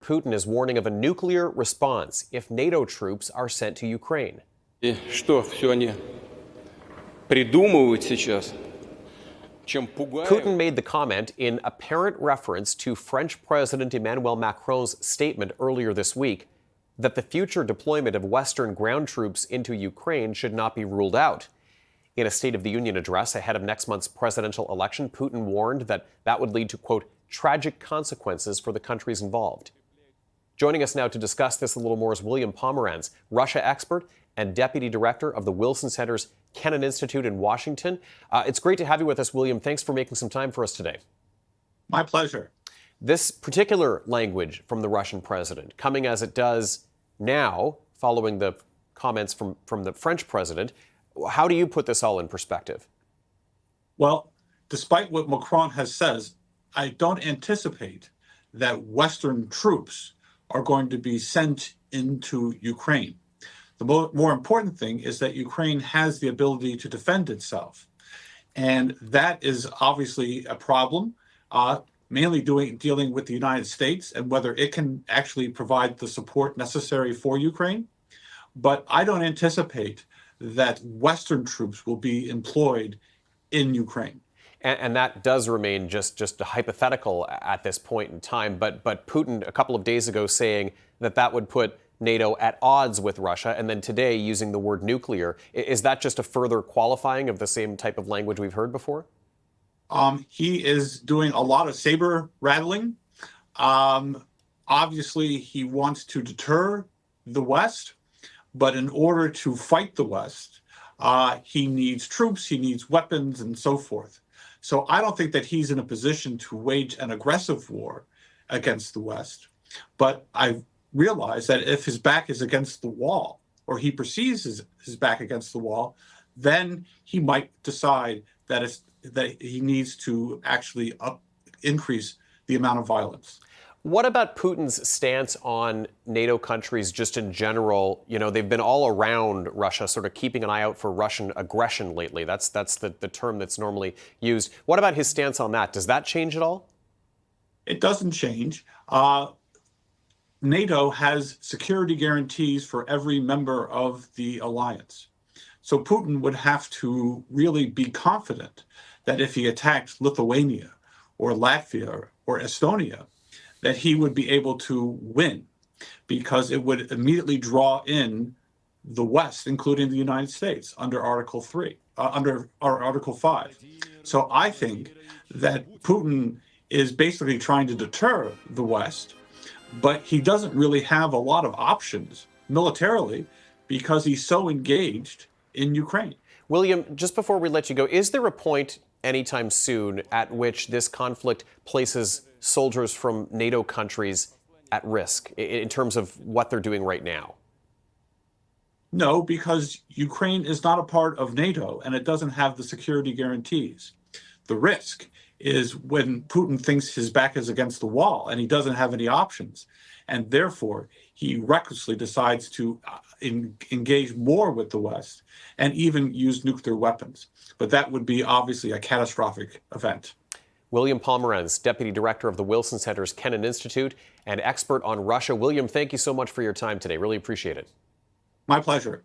Putin is warning of a nuclear response if NATO troops are sent to Ukraine. И что, все они придумывают сейчас? Putin made the comment in apparent reference to French President Emmanuel Macron's statement earlier this week that the future deployment of Western ground troops into Ukraine should not be ruled out. In a State of the Union address ahead of next month's presidential election, Putin warned that that would lead to, quote, tragic consequences for the countries involved. Joining us now to discuss this a little more is William Pomeranz, Russia expert and deputy director of the Wilson Center's Kennan Institute in Washington. It's great to have you with us, William. Thanks for making some time for us today. My pleasure. This particular language from the Russian president, coming as it does now, following the comments from the French president, how do you put this all in perspective? Well, despite what Macron has said, I don't anticipate that Western troops are going to be sent into Ukraine. The more important thing is that Ukraine has the ability to defend itself. And that is obviously a problem, mainly dealing with the United States and whether it can actually provide the support necessary for Ukraine. But I don't anticipate that Western troops will be employed in Ukraine. And that does remain just a hypothetical at this point in time. But Putin a couple of days ago saying that would put NATO at odds with Russia, and then today using the word nuclear. Is that just a further qualifying of the same type of language we've heard before? He is doing a lot of saber rattling. Obviously, he wants to deter the West, but in order to fight the West, he needs troops, he needs weapons, and so forth. So I don't think that he's in a position to wage an aggressive war against the West. But I realize that if his back is against the wall, or he perceives his back against the wall, then he might decide that he needs to actually increase the amount of violence. What about Putin's stance on NATO countries just in general? You know, they've been all around Russia, sort of keeping an eye out for Russian aggression lately. That's the term that's normally used. What about his stance on that? Does that change at all? It doesn't change. NATO has security guarantees for every member of the alliance. So Putin would have to really be confident that if he attacked Lithuania or Latvia or Estonia, that he would be able to win, because it would immediately draw in the West, including the United States, under Article 5. So I think that Putin is basically trying to deter the West, but he doesn't really have a lot of options militarily because he's so engaged in Ukraine. William, just before we let you go, is there a point anytime soon at which this conflict places soldiers from NATO countries at risk in terms of what they're doing right now? No, because Ukraine is not a part of NATO and it doesn't have the security guarantees. The risk is when Putin thinks his back is against the wall and he doesn't have any options. And therefore, he recklessly decides to engage more with the West and even use nuclear weapons. But that would be obviously a catastrophic event. William Pomeranz, Deputy Director of the Wilson Center's Kennan Institute and expert on Russia. William, thank you so much for your time today. Really appreciate it. My pleasure.